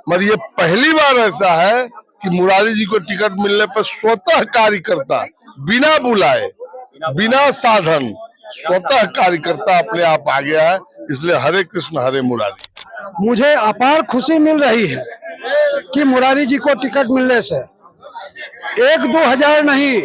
मगर ये पहली बार ऐसा है कि मुरारी जी को टिकट मिलने पर स्वतः कार्यकर्ता बिना बुलाए, बिना साधन, स्वतः कार्यकर्ता अपने आप आ गया है। इसलिए हरे कृष्ण हरे मुरारी। मुझे अपार खुशी मिल रही है कि मुरारी जी को टिकट मिलने से 1-2 हजार नहीं,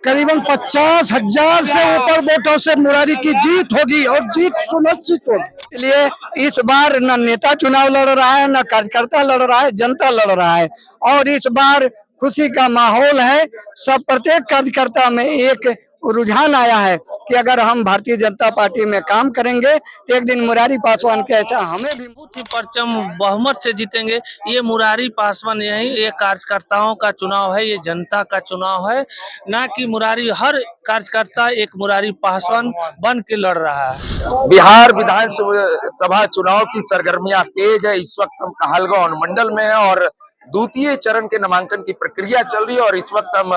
करीबन 50,000 से ऊपर वोटों से मुरारी की जीत होगी और जीत सुनिश्चित होगी। इसलिए इस बार न नेता चुनाव लड़ रहा है, न कार्यकर्ता लड़ रहा है, जनता लड़ रहा है। और इस बार खुशी का माहौल है। सब प्रत्येक कार्यकर्ता में एक रुझान आया है कि अगर हम भारतीय जनता पार्टी में काम करेंगे तो एक दिन मुरारी पासवान के ऐसा हमें भी बहुत ही परचम बहुमत से जीतेंगे। ये मुरारी पासवान यही ये कार्यकर्ताओं का चुनाव है, ये जनता का चुनाव है, ना कि मुरारी। हर कार्यकर्ता एक मुरारी पासवान बन के लड़ रहा है। बिहार विधानसभा चुनाव की सरगर्मियां तेज है। इस वक्त हम कहलगांव अनुमंडल में है और द्वितीय चरण के नामांकन की प्रक्रिया चल रही है। और इस वक्त हम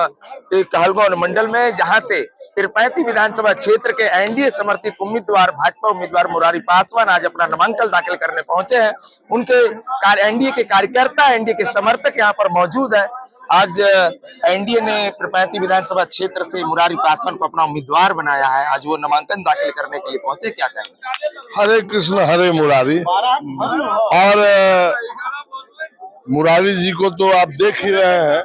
कहलगांव अनुमंडल में, जहां से पीरपैंती विधानसभा क्षेत्र के एनडीए समर्थित उम्मीदवार भाजपा उम्मीदवार मुरारी पासवान आज अपना नामांकन दाखिल करने पहुंचे हैं। उनके एनडीए के कार्यकर्ता, एनडीए के समर्थक यहाँ पर मौजूद है। आज एनडीए ने पीरपैंती विधानसभा क्षेत्र से मुरारी पासवान को अपना उम्मीदवार बनाया है। आज वो नामांकन दाखिल करने के लिए पहुंचे, क्या कहेंगे? हरे कृष्ण हरे मुरारी। और मुरारी जी को तो आप देख ही रहे हैं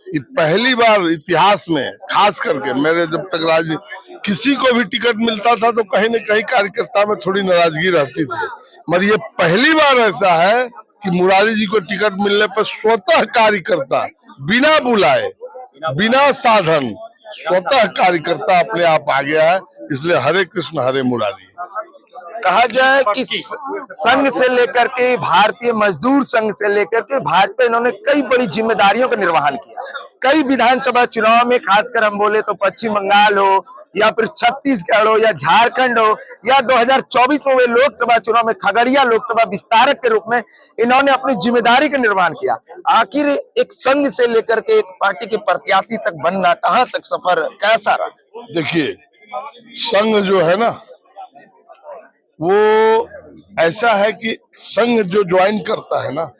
कि पहली बार इतिहास में, खास करके मेरे जब तक किसी को भी टिकट मिलता था तो कहीं न कहीं कार्यकर्ता में थोड़ी नाराजगी रहती थी, मगर ये पहली बार ऐसा है कि मुरारी जी को टिकट मिलने पर स्वतः कार्यकर्ता बिना बुलाए, बिना साधन, स्वतः कार्यकर्ता अपने आप आ गया है। इसलिए हरे कृष्ण हरे मुरारी। कहा जाए कि संघ से लेकर के, भारतीय मजदूर संघ से लेकर के भाजपा, इन्होंने कई बड़ी जिम्मेदारियों का निर्वहन किया। कई विधानसभा चुनाव में, खासकर हम बोले तो पश्चिम बंगाल हो या फिर छत्तीसगढ़ हो या झारखंड हो या 2024 में हुए लोकसभा चुनाव में खगड़िया लोकसभा विस्तारक के रूप में इन्होंने अपनी जिम्मेदारी का निर्वहन किया। आखिर एक संघ से लेकर के एक पार्टी के प्रत्याशी तक बनना, कहां तक सफर कैसा रहा? देखिए, संघ जो है ना, वो ऐसा है कि संघ जो ज्वाइन करता है ना,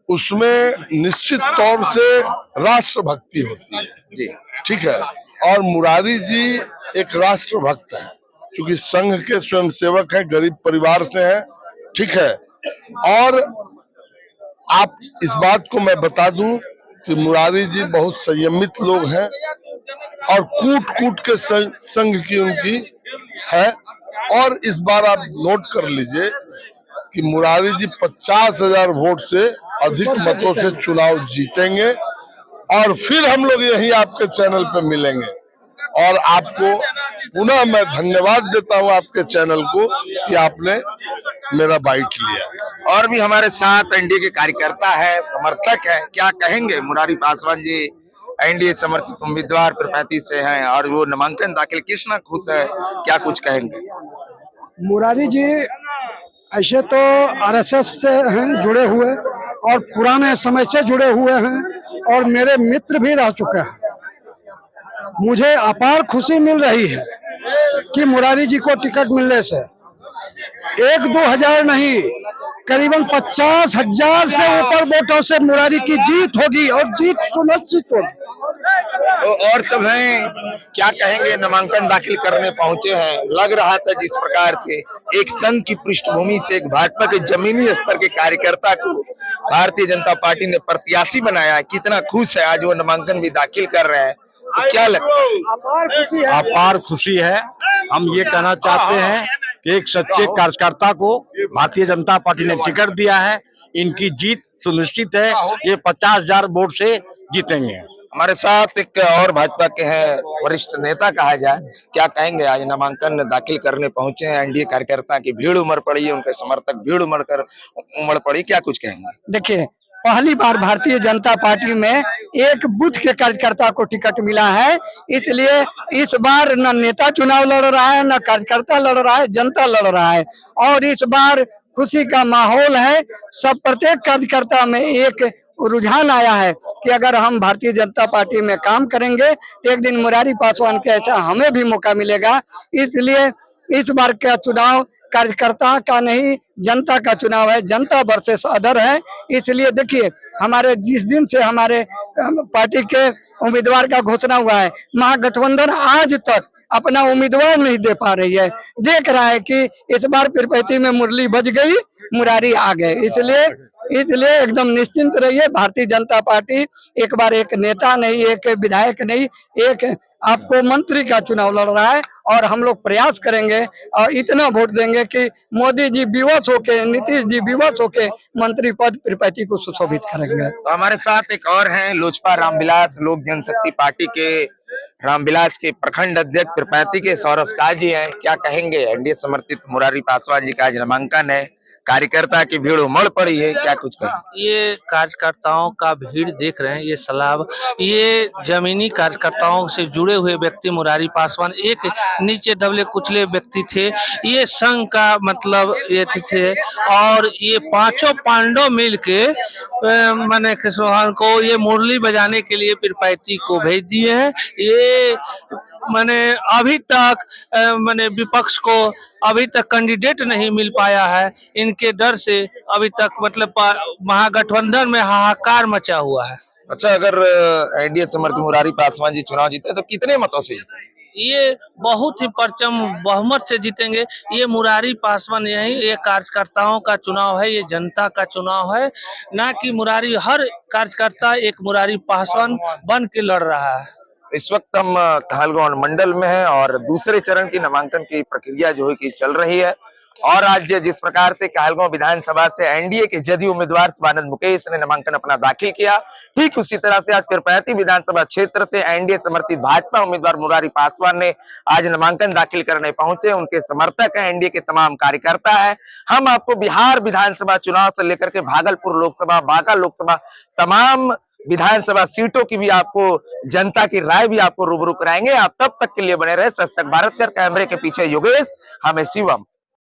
उसमें निश्चित तौर से राष्ट्रभक्ति होती है जी, ठीक है। और मुरारी जी एक राष्ट्रभक्त है, क्योंकि संघ के स्वयंसेवक हैं, गरीब परिवार से हैं, ठीक है। और आप इस बात को मैं बता दूं कि मुरारी जी बहुत संयमित लोग हैं और कूट कूट के संघ की उनकी है। और इस बार आप नोट कर लीजिए कि मुरारी जी 50,000 वोट से अधिक मतों से चुनाव जीतेंगे और फिर हम लोग यही आपके चैनल पे मिलेंगे। और आपको पुनः मैं धन्यवाद देता हूँ आपके चैनल को कि आपने मेरा बाइट लिया। और भी हमारे साथ एनडीए के कार्यकर्ता है, समर्थक है, क्या कहेंगे? मुरारी पासवान जी एनडीए समर्थित उम्मीदवार पीरपैंती से हैं और वो नामांकन दाखिल, कृष्णा खुश है, क्या कुछ कहेंगे? मुरारी जी ऐसे तो आरएसएस से हैं जुड़े हुए और पुराने समय से जुड़े हुए हैं और मेरे मित्र भी रह चुके हैं। मुझे अपार खुशी मिल रही है कि मुरारी जी को टिकट मिलने से 1-2 हजार नहीं, करीबन 50,000 से ऊपर वोटों से मुरारी की जीत होगी और जीत सुनिश्चित होगी। तो और सब हैं, क्या कहेंगे? नामांकन दाखिल करने पहुंचे हैं। लग रहा था जिस प्रकार से एक संघ की पृष्ठभूमि से एक भाजपा के जमीनी स्तर के कार्यकर्ता को भारतीय जनता पार्टी ने प्रत्याशी बनाया, कितना खुश है। आज वो नामांकन भी दाखिल कर रहे हैं, तो क्या लगता है? अपार खुशी है। हम ये कहना चाहते हैं कि एक सच्चे कार्यकर्ता को भारतीय जनता पार्टी ने टिकट दिया है, इनकी जीत सुनिश्चित है। ये 50,000 वोट से जीतेंगे। हमारे साथ एक और भाजपा के हैं, वरिष्ठ नेता कहा जाए, क्या कहेंगे? आज नामांकन दाखिल करने पहुंचे हैं, एनडीए कार्यकर्ता की भीड़ उमड़ पड़ी है, उनके समर्थक भीड़ उमड़ पड़ी, क्या कुछ कहेंगे? देखिए, पहली बार भारतीय जनता पार्टी में एक बूथ के कार्यकर्ता को टिकट मिला है। इसलिए इस बार न नेता चुनाव लड़ रहा है, न कार्यकर्ता लड़ रहा है, जनता लड़ रहा है। और इस बार खुशी का माहौल है। सब प्रत्येक कार्यकर्ता में एक रुझान आया है कि अगर हम भारतीय जनता पार्टी में काम करेंगे तो एक दिन मुरारी पासवान के ऐसा हमें भी मौका मिलेगा। इसलिए इस बार का चुनाव कार्यकर्ता का नहीं, जनता का चुनाव है, जनता वर्सेस अदर है। इसलिए देखिए, हमारे जिस दिन से हमारे पार्टी के उम्मीदवार का घोषणा हुआ है, महागठबंधन आज तक अपना उम्मीदवार नहीं दे पा रही है। देख रहा है कि इस बार पीरपैंती में मुरली बज गई, मुरारी आ गए। इसलिए एकदम निश्चिंत रहिए। भारतीय जनता पार्टी एक बार एक नेता नहीं, एक विधायक नहीं, एक आपको मंत्री का चुनाव लड़ रहा है, और हम लोग प्रयास करेंगे और इतना वोट देंगे कि मोदी जी विवश होके, नीतीश जी विवश होके मंत्री पद पीरपैंती को सुशोभित करेंगे। तो हमारे साथ एक और हैं लोजपा रामविलास लोक जनशक्ति पार्टी के रामविलास के प्रखंड अध्यक्ष पीरपैंती के सौरभ शाह जी हैं। क्या कहेंगे? एनडीए समर्थित मुरारी पासवान जी का आज नामांकन है, कार्यकर्ता की भीड़ उमड़ पड़ी है, क्या कुछ कहें? ये कार्यकर्ताओं का भीड़ देख रहे हैं, ये सलाब, ये जमीनी कार्यकर्ताओं से जुड़े हुए व्यक्ति मुरारी पासवान एक नीचे दबले कुचले व्यक्ति थे। ये संघ का मतलब ये थे, और ये पांचों पांडव मिलके मैंने किशोर को ये मुरली बजाने के लिए पीरपैंती को भेज दिए हैं। ये मैंने अभी तक मैंने विपक्ष को अभी तक कैंडिडेट नहीं मिल पाया है, इनके डर से अभी तक मतलब महागठबंधन में हाहाकार मचा हुआ है। अच्छा, अगर एनडीए समर्थित मुरारी पासवान जी चुनाव जीते तो कितने मतों से जीते? ये बहुत ही परचम बहुमत से जीतेंगे। ये मुरारी पासवान यही, ये कार्यकर्ताओं का चुनाव है, ये जनता का चुनाव है, ना कि मुरारी हर कार्यकर्ता एक मुरारी पासवान बन के लड़ रहा है। इस वक्त हम कहलगांव मंडल में हैं और दूसरे चरण की नामांकन की प्रक्रिया जो है कि चल रही है। और आज जिस प्रकार से कहलगांव विधानसभा से एनडीए के जदयू उम्मीदवार शिवानंद मुकेश ने नामांकन अपना दाखिल किया, ठीक उसी तरह से आज पीरपैंती विधानसभा क्षेत्र से एनडीए समर्थित भाजपा उम्मीदवार मुरारी पासवान ने आज नामांकन दाखिल करने पहुंचे। उनके समर्थक हैं, एनडीए के तमाम कार्यकर्ता है। हम आपको बिहार विधानसभा चुनाव से लेकर के भागलपुर लोकसभा, बांका लोकसभा, तमाम विधानसभा सीटों की भी आपको जनता की राय भी आपको रूबरू कराएंगे। आप तब तक के लिए बने रहे। सच तक भारत कर कैमरे के पीछे योगेश, हमें शिवम।